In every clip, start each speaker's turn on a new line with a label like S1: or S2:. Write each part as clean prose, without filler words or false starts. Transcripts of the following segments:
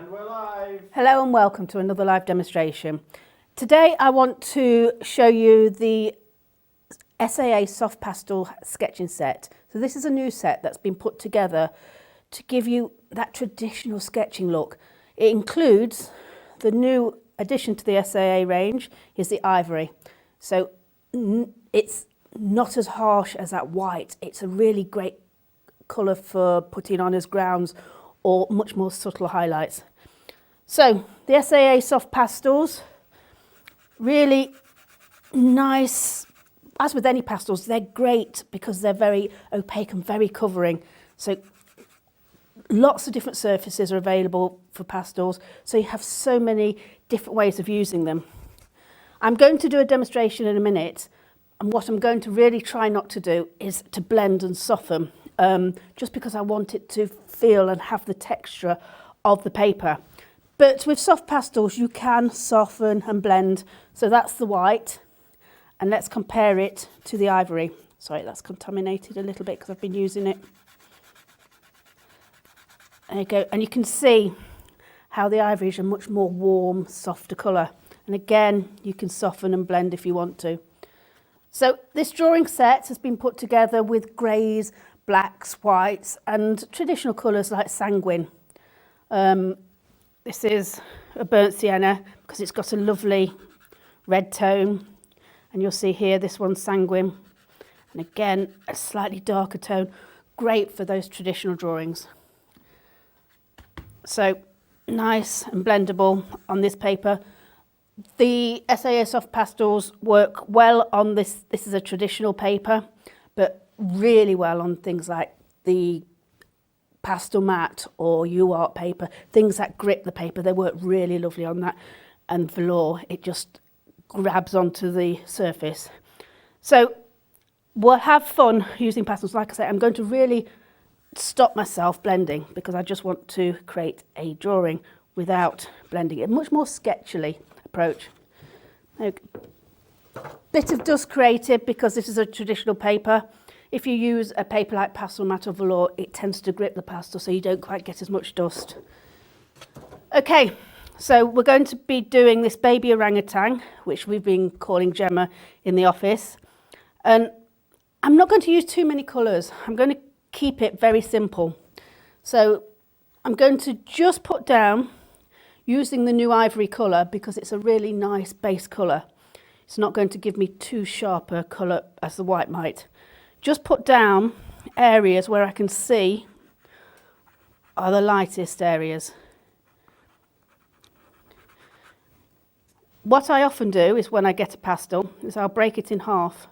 S1: And we're live!
S2: Hello and welcome to another live demonstration. Today I want to show you the SAA soft pastel sketching set. So this is a new set that's been put together to give you that traditional sketching look. It includes the new addition to the SAA range is the ivory. So it's not as harsh as that white. It's a really great colour for putting on as grounds or much more subtle highlights. So the SAA soft pastels, really nice. As with any pastels, they're great because they're very opaque and very covering. So lots of different surfaces are available for pastels. So you have so many different ways of using them. I'm going to do a demonstration in a minute. And what I'm going to really try not to do is to blend and soften, just because I want it to feel and have the texture of the paper. But with soft pastels, you can soften and blend. So that's the white. And let's compare it to the ivory. Sorry, that's contaminated a little bit because I've been using it. There you go. And you can see how the ivory is a much more warm, softer colour. And again, you can soften and blend if you want to. So this drawing set has been put together with greys, blacks, whites and traditional colours like sanguine. This is a burnt sienna because it's got a lovely red tone. And you'll see here this one's sanguine. And again, a slightly darker tone. Great for those traditional drawings. So nice and blendable on this paper. The SAA soft pastels work well on this. This is a traditional paper, but really well on things like the pastel matte or UArt paper, things that grip the paper. They work really lovely on that. And velour, it just grabs onto the surface. So we'll have fun using pastels. Like I say, I'm going to really stop myself blending because I just want to create a drawing without blending it. Much more sketchily approach. Okay. Bit of dust created because this is a traditional paper. If you use a paper like pastel matte or velour, it tends to grip the pastel so you don't quite get as much dust. Okay, so we're going to be doing this baby orangutan, which we've been calling Gemma in the office. And I'm not going to use too many colours. I'm going to keep it very simple. So I'm going to just put down using the new ivory colour because it's a really nice base colour. It's not going to give me too sharp a colour as the white might. Just put down areas where I can see are the lightest areas. What I often do is when I get a pastel is I'll break it in half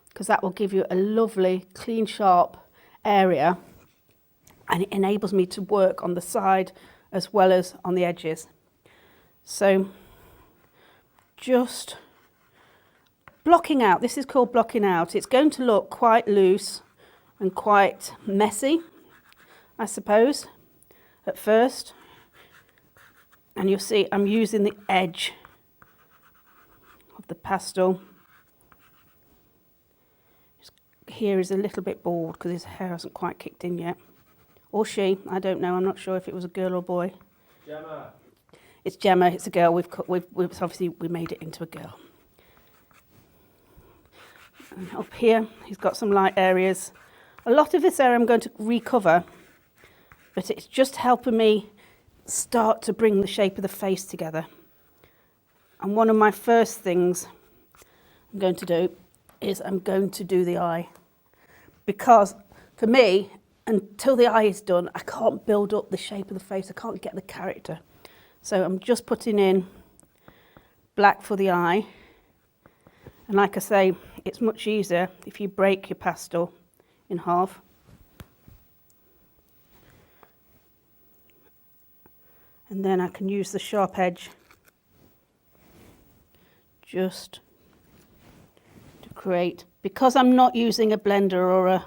S2: because that will give you a lovely, clean, sharp area and it enables me to work on the side as well as on the edges. So just blocking out, this is called blocking out. It's going to look quite loose and quite messy, I suppose, at first. And you'll see I'm using the edge of the pastel. Here is a little bit bald because his hair hasn't quite kicked in yet. Or she, I don't know, I'm not sure if it was a girl or boy.
S1: Gemma.
S2: It's Gemma, it's a girl. We've obviously we made it into a girl. And up here, he's got some light areas. A lot of this area I'm going to recover, but it's just helping me start to bring the shape of the face together. And one of my first things I'm going to do is I'm going to do the eye. Because for me, until the eye is done, I can't build up the shape of the face. I can't get the character. So I'm just putting in black for the eye. And like I say, it's much easier if you break your pastel in half. And then I can use the sharp edge just to create, because I'm not using a blender or a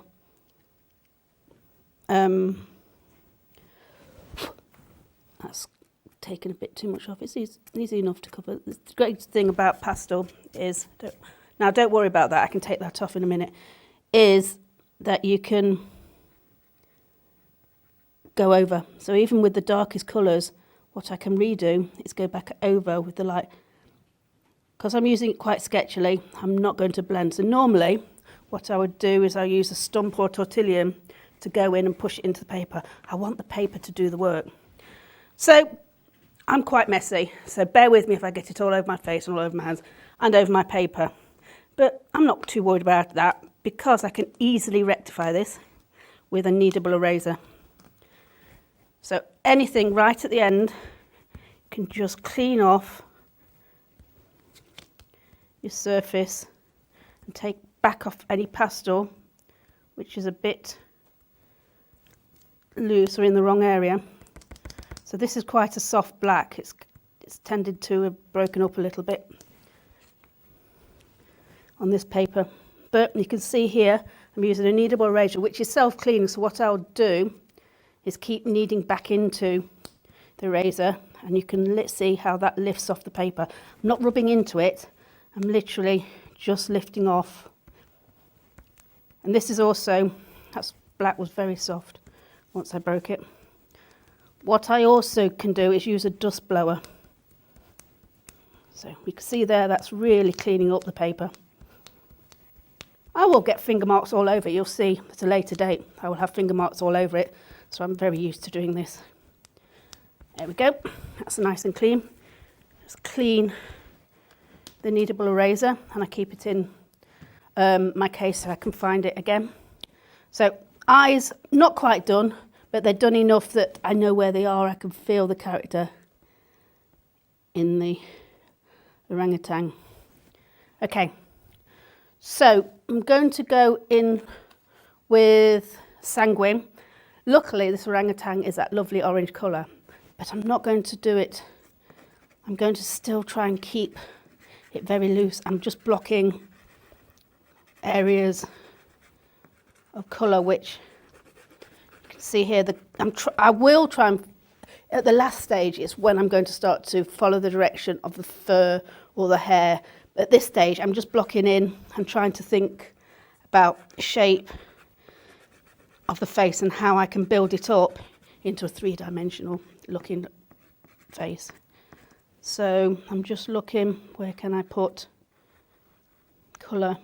S2: that's taken a bit too much off. It's easy enough to cover. The great thing about pastel is, now don't worry about that, I can take that off in a minute, is that you can go over. So even with the darkest colours, what I can redo is go back over with the light. Because I'm using it quite sketchily, I'm not going to blend. So normally what I would do is I use a stump or tortillon to go in and push it into the paper. I want the paper to do the work. So I'm quite messy, so bear with me if I get it all over my face and all over my hands and over my paper. But I'm not too worried about that because I can easily rectify this with a kneadable eraser. So anything right at the end, you can just clean off your surface and take back off any pastel which is a bit loose or in the wrong area. So this is quite a soft black. It's tended to have broken up a little bit on this paper. But you can see here I'm using a kneadable eraser which is self-cleaning, so what I'll do is keep kneading back into the eraser and you can see how that lifts off the paper. I'm not rubbing into it, I'm literally just lifting off. And this is also, that black was very soft once I broke it. What I also can do is use a dust blower. So you can see there, that's really cleaning up the paper. I will get finger marks all over it. You'll see at a later date I will have finger marks all over it, so I'm very used to doing this. There we go, that's nice and clean. Just clean the kneadable eraser and I keep it in my case so I can find it again. So eyes, not quite done, but they're done enough that I know where they are. I can feel the character in the orangutan. Okay, so I'm going to go in with sanguine. Luckily this orangutan is that lovely orange colour, but I'm not going to do it. I'm going to still try and keep it very loose. I'm just blocking areas of colour which you can see here. I will try and, at the last stage is when I'm going to start to follow the direction of the fur or the hair. At this stage I'm just blocking in and trying to think about shape of the face and how I can build it up into a three-dimensional looking face. So I'm just looking, where can I put colour?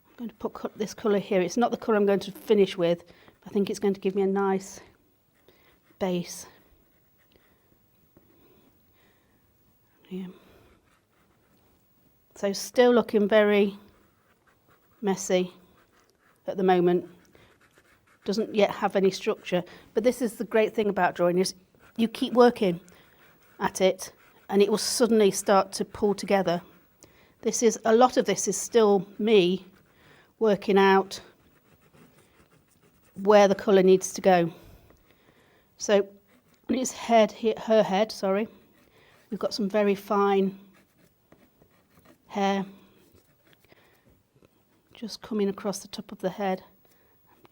S2: I'm going to put this colour here. It's not the colour I'm going to finish with. I think it's going to give me a nice base. Yeah. So still looking very messy at the moment. Doesn't yet have any structure. But this is the great thing about drawing, is you keep working at it and it will suddenly start to pull together. A lot of this is still me working out where the colour needs to go. So on his head, her head, sorry, we've got some very fine hair just coming across the top of the head.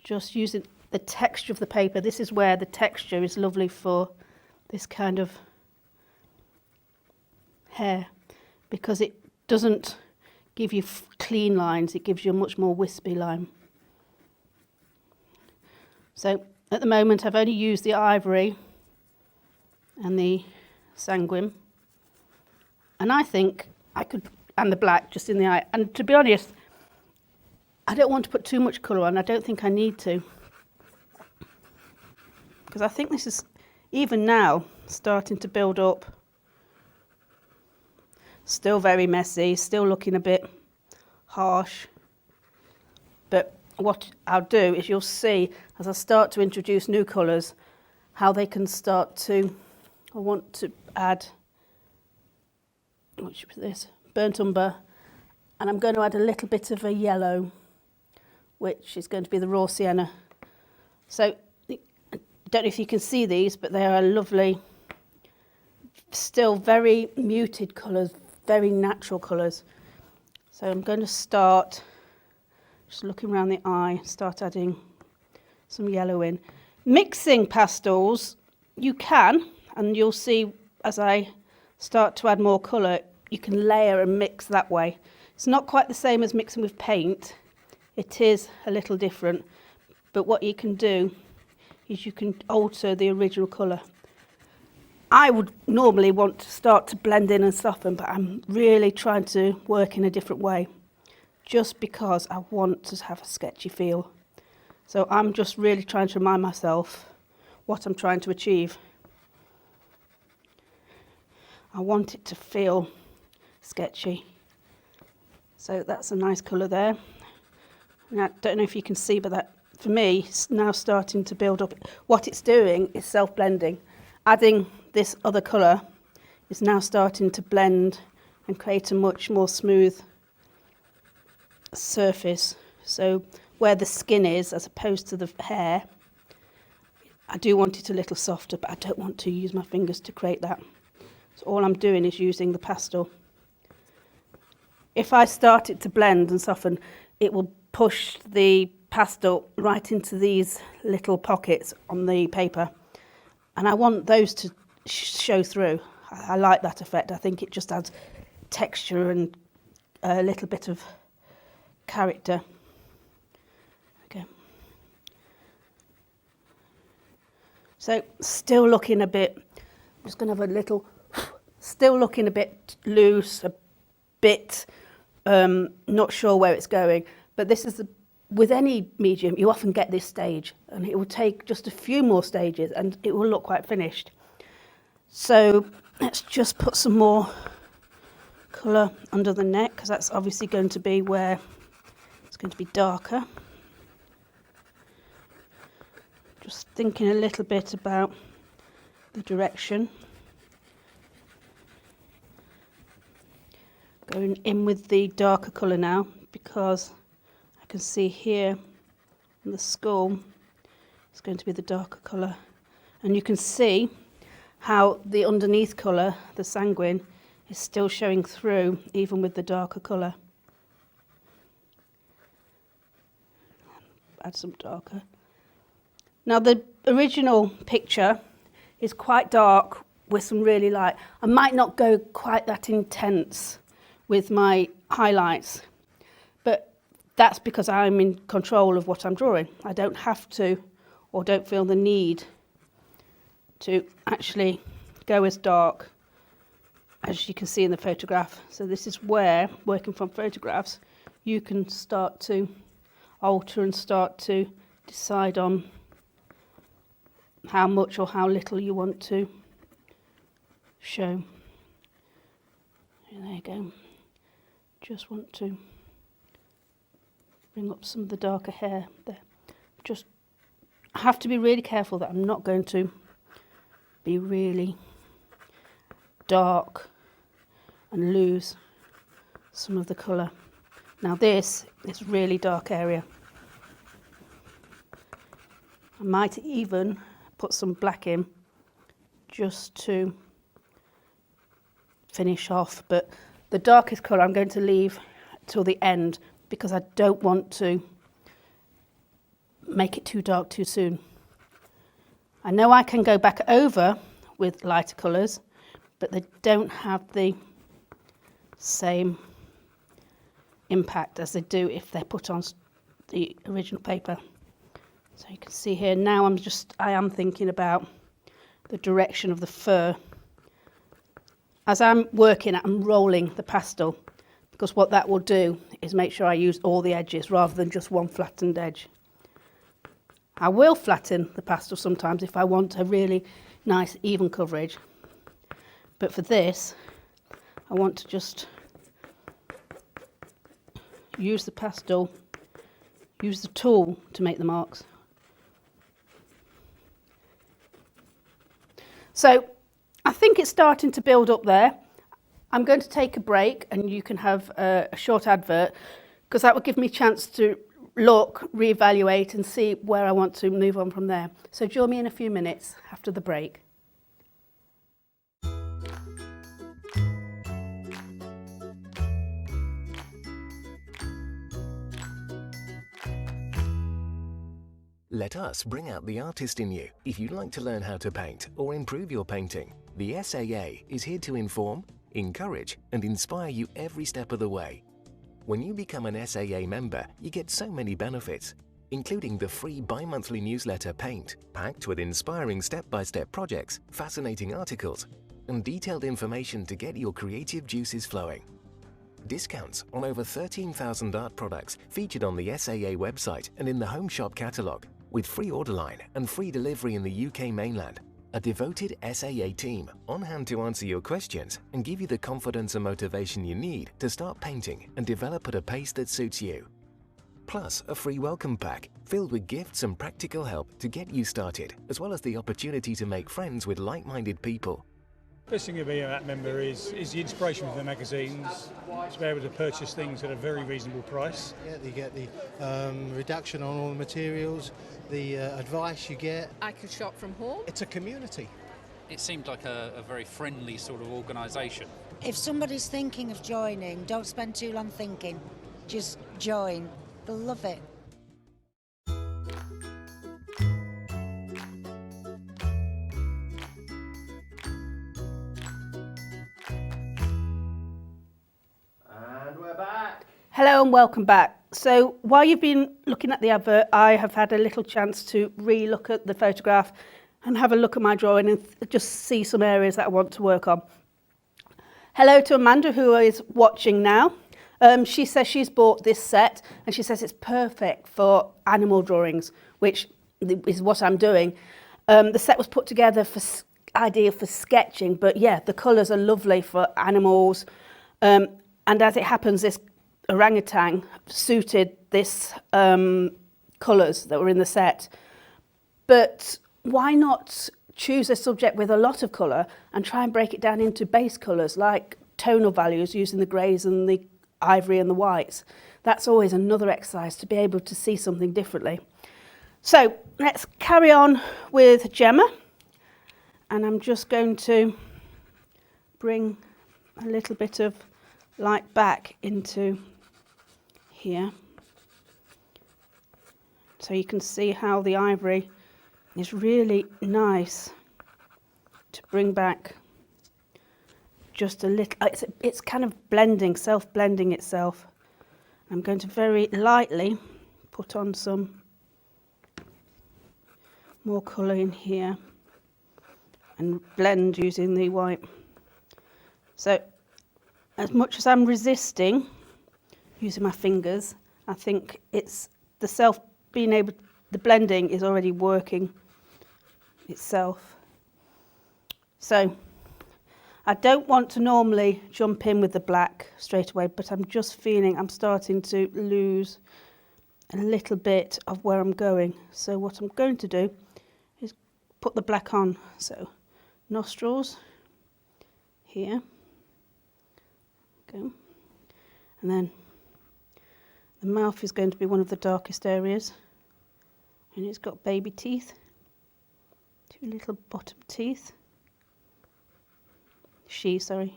S2: Just using the texture of the paper. This is where the texture is lovely for this kind of hair, because it doesn't give you clean lines, it gives you a much more wispy line. So at the moment I've only used the ivory and the sanguine, and I think I could, and the black just in the eye, and to be honest I don't want to put too much colour on. I don't think I need to, because I think this is even now starting to build up. Still very messy, still looking a bit harsh. But what I'll do is you'll see as I start to introduce new colours how they can start to, I want to add, which was this, burnt umber, and I'm going to add a little bit of a yellow, which is going to be the raw sienna. So I don't know if you can see these, but they are lovely, still very muted colours, very natural colours. So I'm going to start just looking around the eye, start adding some yellow in. Mixing pastels, you can, and you'll see as I start to add more colour, you can layer and mix that way. It's not quite the same as mixing with paint. It is a little different, but what you can do is you can alter the original colour. I would normally want to start to blend in and soften, but I'm really trying to work in a different way, just because I want to have a sketchy feel. So I'm just really trying to remind myself what I'm trying to achieve. I want it to feel sketchy. So that's a nice colour there. And I don't know if you can see, but that, for me, it's now starting to build up. What it's doing is self-blending. Adding this other colour is now starting to blend and create a much more smooth surface. So where the skin is, as opposed to the hair, I do want it a little softer, but I don't want to use my fingers to create that. So all I'm doing is using the pastel. If I start it to blend and soften, it will push the pastel right into these little pockets on the paper. And I want those to show through. I like that effect. I think it just adds texture and a little bit of character. Okay. So still looking a bit, I'm just going to have a little, still looking a bit loose, a bit not sure where it's going. But this is, with any medium, you often get this stage, and it will take just a few more stages and it will look quite finished. So let's just put some more colour under the neck, because that's obviously going to be where it's going to be darker. Just thinking a little bit about the direction. Going in with the darker colour now, because I can see here in the skull it's going to be the darker colour, and you can see how the underneath colour, the sanguine, is still showing through even with the darker colour. Add some darker. Now the original picture is quite dark with some really light. I might not go quite that intense with my highlights, but that's because I'm in control of what I'm drawing. I don't have to, or don't feel the need to actually go as dark as you can see in the photograph. So this is where, working from photographs, you can start to alter and start to decide on how much or how little you want to show. There you go. Just want to bring up some of the darker hair there. Just have to be really careful that I'm not going to be really dark and lose some of the colour. Now this is really dark area. I might even put some black in just to finish off, but the darkest colour I'm going to leave till the end, because I don't want to make it too dark too soon. I know I can go back over with lighter colours, but they don't have the same impact as they do if they're put on the original paper. So you can see here now I am thinking about the direction of the fur. As I'm working, I'm rolling the pastel, because what that will do is make sure I use all the edges rather than just one flattened edge. I will flatten the pastel sometimes if I want a really nice even coverage, but for this I want to just use the pastel, use the tool to make the marks. So I think it's starting to build up there. I'm going to take a break and you can have a short advert, because that will give me a chance to look, reevaluate and see where I want to move on from there. So join me in a few minutes after the break.
S1: Let us bring out the artist in you. If you'd like to learn how to paint or improve your painting, the SAA is here to inform, encourage and inspire you every step of the way. When you become an SAA member, you get so many benefits. including the free bi-monthly newsletter Paint, packed with inspiring step-by-step projects, fascinating articles, and detailed information to get your creative juices flowing. Discounts on over 13,000 art products featured on the SAA website and in the Home Shop catalogue, with free order line and free delivery in the UK mainland. A devoted SAA team on hand to answer your questions and give you the confidence and motivation you need to start painting and develop at a pace that suits you. Plus, a free welcome pack filled with gifts and practical help to get you started, as well as the opportunity to make friends with like-minded people.
S3: Best thing about being a MAT member is the inspiration from the magazines, to be able to purchase things at a very reasonable price.
S4: Yeah, you get the reduction on all the materials, the advice you get.
S5: I could shop from home.
S4: It's a community.
S6: It seemed like a very friendly sort of organisation.
S7: If somebody's thinking of joining, don't spend too long thinking. Just join. They'll love it.
S2: Hello and welcome back. So while you've been looking at the advert, I have had a little chance to re-look at the photograph and have a look at my drawing and just see some areas that I want to work on. Hello to Amanda, who is watching now. She says she's bought this set and she says it's perfect for animal drawings, which is what I'm doing. The set was put together for ideal for sketching, but yeah, the colours are lovely for animals. And as it happens, this orangutan suited this colours that were in the set. But why not choose a subject with a lot of colour and try and break it down into base colours like tonal values using the greys and the ivory and the whites? That's always another exercise to be able to see something differently. So let's carry on with Gemma, and I'm just going to bring a little bit of light back into here so you can see how the ivory is really nice to bring back just a little. It's kind of blending, self-blending itself. I'm going to very lightly put on some more colour in here and blend using the white. So as much as I'm resisting using my fingers, I think it's the blending is already working itself. So I don't want to normally jump in with the black straight away, but I'm just feeling I'm starting to lose a little bit of where I'm going. So what I'm going to do is put the black on. So nostrils here. Go. And then the mouth is going to be one of the darkest areas, and it's got baby teeth, two little bottom teeth. Sorry.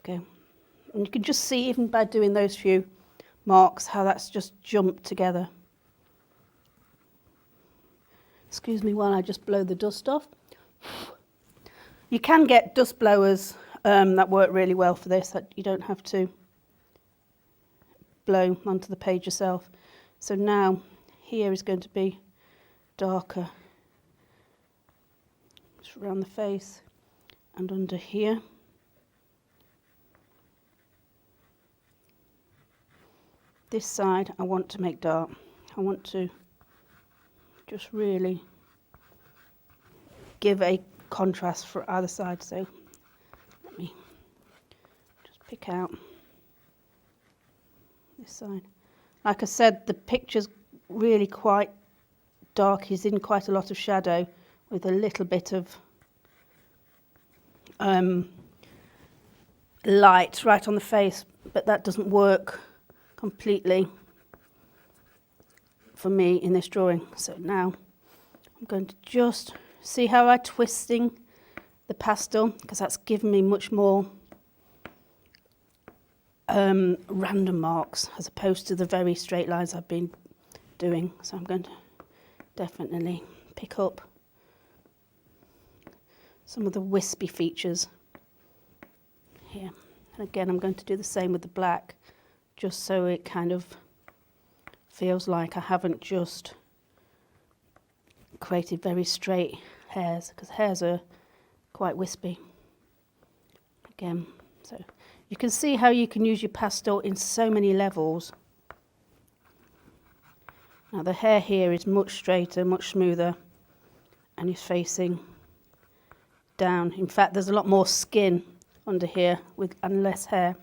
S2: Okay. And you can just see, even by doing those few marks, how that's just jumped together. Excuse me while I just blow the dust off. You can get dust blowers that work really well for this, that you don't have to blow onto the page yourself. So now here is going to be darker, just around the face and under here. This side I want to make dark. I want to just really give a contrast for either side. So let me just pick out this side. Like I said, the picture's really quite dark. He's in quite a lot of shadow with a little bit of light right on the face, but that doesn't work completely for me in this drawing. So now I'm going to just see how I'm twisting the pastel, because that's given me much more random marks as opposed to the very straight lines I've been doing. So I'm going to definitely pick up some of the wispy features here. And again, I'm going to do the same with the black, just so it kind of feels like I haven't just created very straight hairs, because hairs are quite wispy. Again, so you can see how you can use your pastel in so many levels. Now the hair here is much straighter, much smoother, and is facing down. In fact, there's a lot more skin under here and less hair.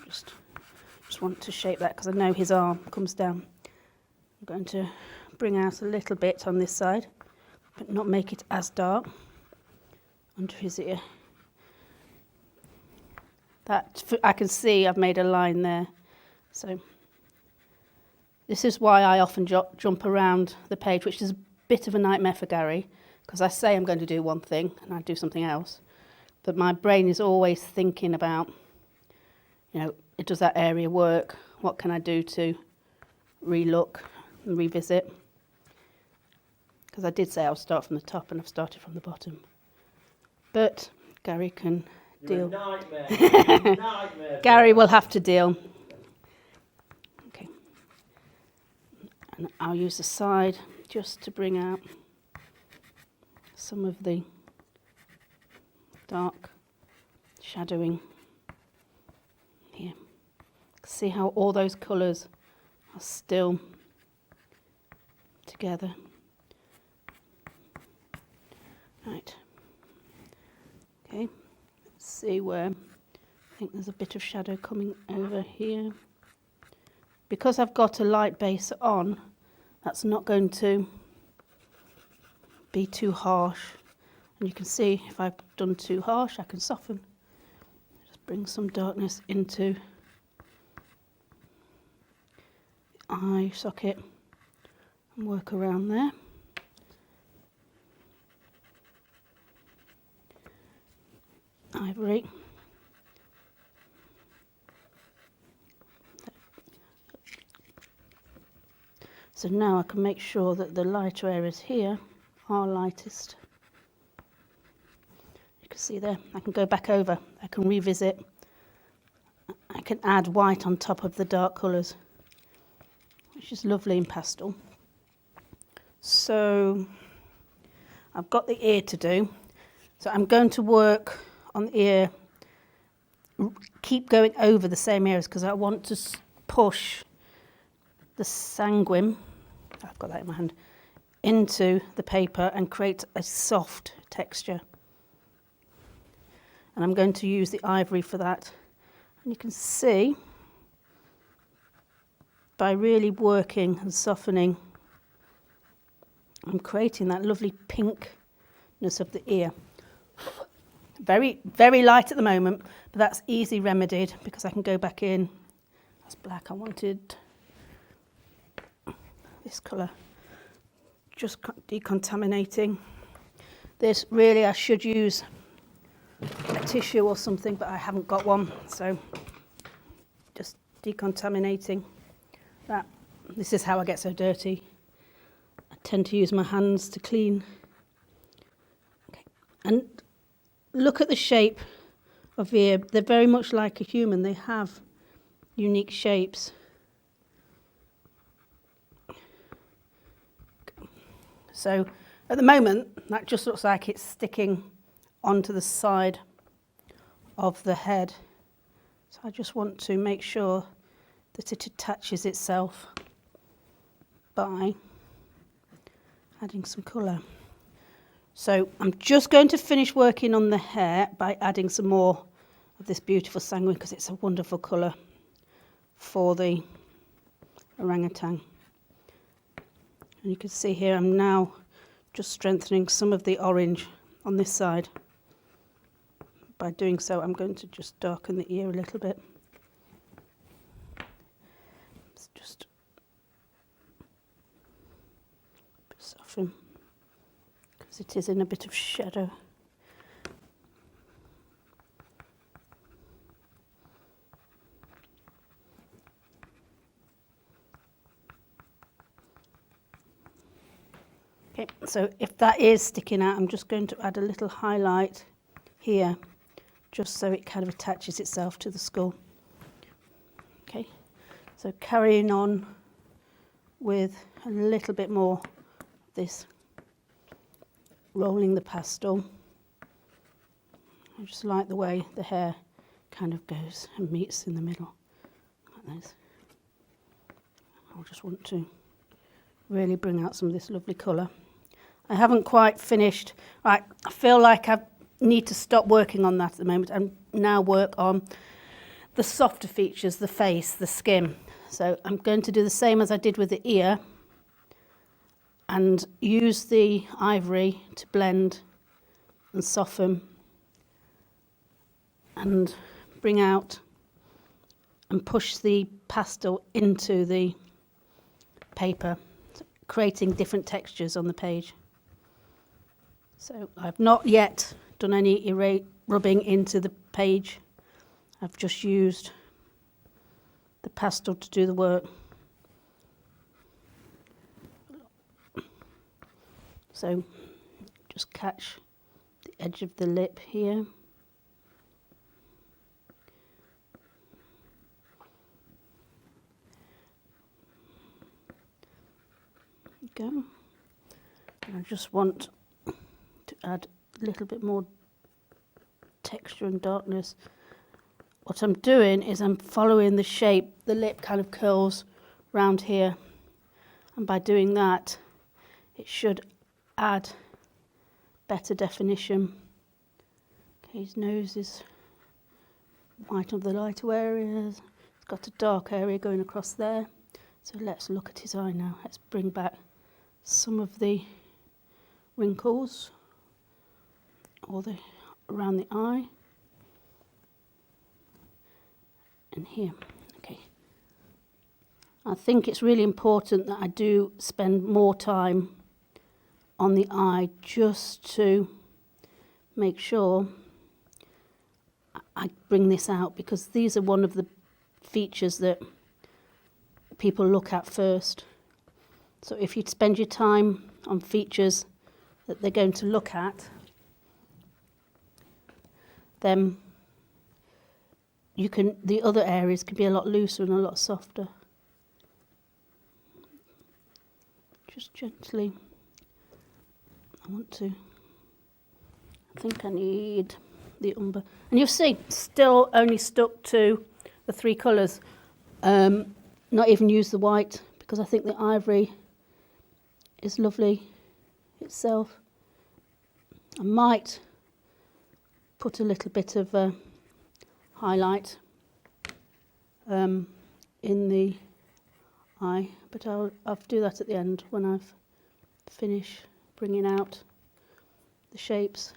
S2: Just want to shape that because I know his arm comes down. I'm going to bring out a little bit on this side, but not make it as dark under his ear. That I can see I've made a line there. So this is why I often jump around the page, which is a bit of a nightmare for Gary, because I say I'm going to do one thing and I do something else. But my brain is always thinking about, you know, does that area work? What can I do to relook and revisit? Because I did say I'll start from the top and I've started from the bottom. But Gary can deal. Nightmare. Gary will have to deal. Okay. And I'll use the side just to bring out some of the dark shadowing here. See how all those colours are still together. Right. Okay. Let's see where I think there's a bit of shadow coming over here. Because I've got a light base on, that's not going to be too harsh. And you can see if I've done too harsh, I can soften. Just bring some darkness into the eye socket and work around there. Ivory. So now I can make sure that the lighter areas here are lightest. You can see there, I can go back over, I can revisit, I can add white on top of the dark colours, which is lovely in pastel. So I've got the ear to do, so I'm going to work on the ear, keep going over the same areas because I want to push the sanguine, I've got that in my hand, into the paper and create a soft texture. And I'm going to use the ivory for that. And you can see, by really working and softening, I'm creating that lovely pinkness of the ear. Very, very light at the moment, but that's easy remedied because I can go back in. That's black. I wanted this colour. Just decontaminating. This really, I should use a tissue or something, but I haven't got one, so just decontaminating that. This is how I get so dirty. I tend to use my hands to clean. Okay. And look at the shape of the ear. They're very much like a human. They have unique shapes. So at the moment, that just looks like it's sticking onto the side of the head. So I just want to make sure that it attaches itself by adding some colour. So I'm just going to finish working on the hair by adding some more of this beautiful sanguine because it's a wonderful colour for the orangutan. And you can see here I'm now just strengthening some of the orange on this side. By doing so, I'm going to just darken the ear a little bit. It's just soften because it is in a bit of shadow. Okay, so if that is sticking out, I'm just going to add a little highlight here, just so it kind of attaches itself to the skull. Okay, so carrying on with a little bit more of this rolling the pastel. I just like the way the hair kind of goes and meets in the middle, like this. I just want to really bring out some of this lovely colour. I haven't quite finished. I feel like I need to stop working on that at the moment and now work on the softer features, the face, the skin. So I'm going to do the same as I did with the ear and use the ivory to blend and soften and bring out and push the pastel into the paper, creating different textures on the page. So I've not yet done any rubbing into the page. I've just used the pastel to do the work. So just catch the edge of the lip here. There you go. And I just want to add a little bit more texture and darkness. What I'm doing is I'm following the shape. The lip kind of curls round here, and by doing that it should add better definition. Okay, his nose is white of the lighter areas. It's got a dark area going across there. So let's look at his eye now. Let's bring back some of the wrinkles or around the eye and here. Okay, I think it's really important that I do spend more time on the eye just to make sure I bring this out, because these are one of the features that people look at first. So if you spend your time on features that they're going to look at, then the other areas can be a lot looser and a lot softer. Just gently. I think I need the umber. And you'll see, still only stuck to the 3 colours. Not even use the white, because I think the ivory is lovely itself. I might put a little bit of highlight in the eye, but I'll do that at the end when I've finished bringing out the shapes.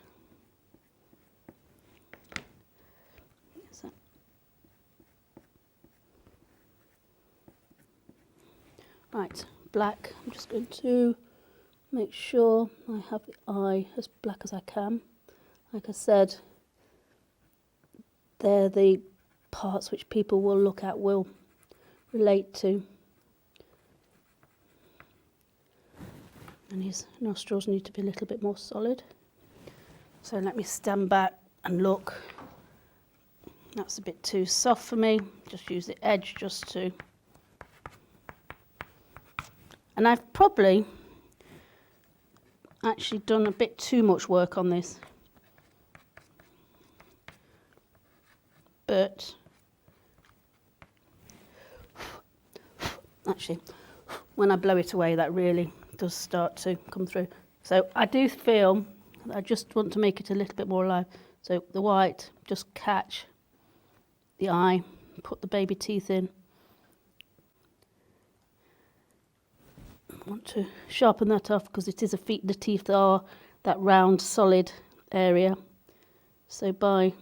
S2: Right, black. I'm just going to make sure I have the eye as black as I can. Like I said, they're the parts which people will look at, will relate to. And his nostrils need to be a little bit more solid. So let me stand back and look. That's a bit too soft for me. Just use the edge just to... And I've probably actually done a bit too much work on this. But actually, when I blow it away, that really does start to come through. So I do feel that I just want to make it a little bit more alive. So the white, just catch the eye, put the baby teeth in. I want to sharpen that off because it is the teeth are that round solid area. So by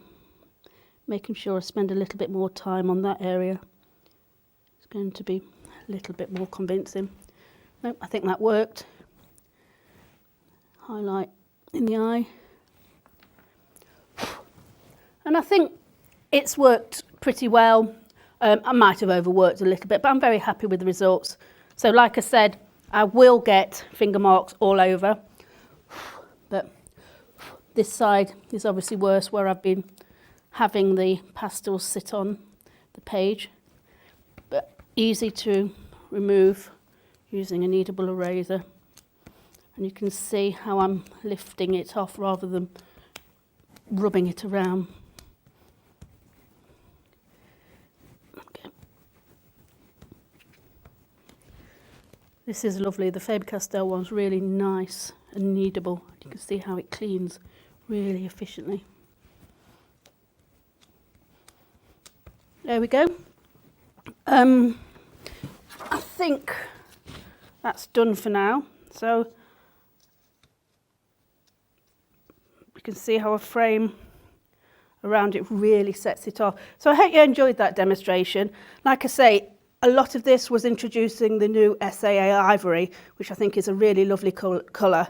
S2: making sure I spend a little bit more time on that area, it's going to be a little bit more convincing. Nope, I think that worked. Highlight in the eye. And I think it's worked pretty well. I might have overworked a little bit, but I'm very happy with the results. So like I said, I will get finger marks all over, but this side is obviously worse, where I've been having the pastels sit on the page, but easy to remove using a kneadable eraser. And you can see how I'm lifting it off rather than rubbing it around. Okay. This is lovely. The Faber-Castell one's really nice and kneadable. You can see how it cleans really efficiently. There we go. I think that's done for now. So you can see how a frame around it really sets it off. So I hope you enjoyed that demonstration. Like I say, a lot of this was introducing the new SAA ivory, which I think is a really lovely colour,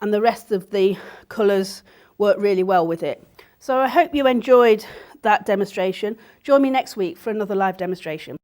S2: and the rest of the colours work really well with it. So I hope you enjoyed that demonstration. Join me next week for another live demonstration.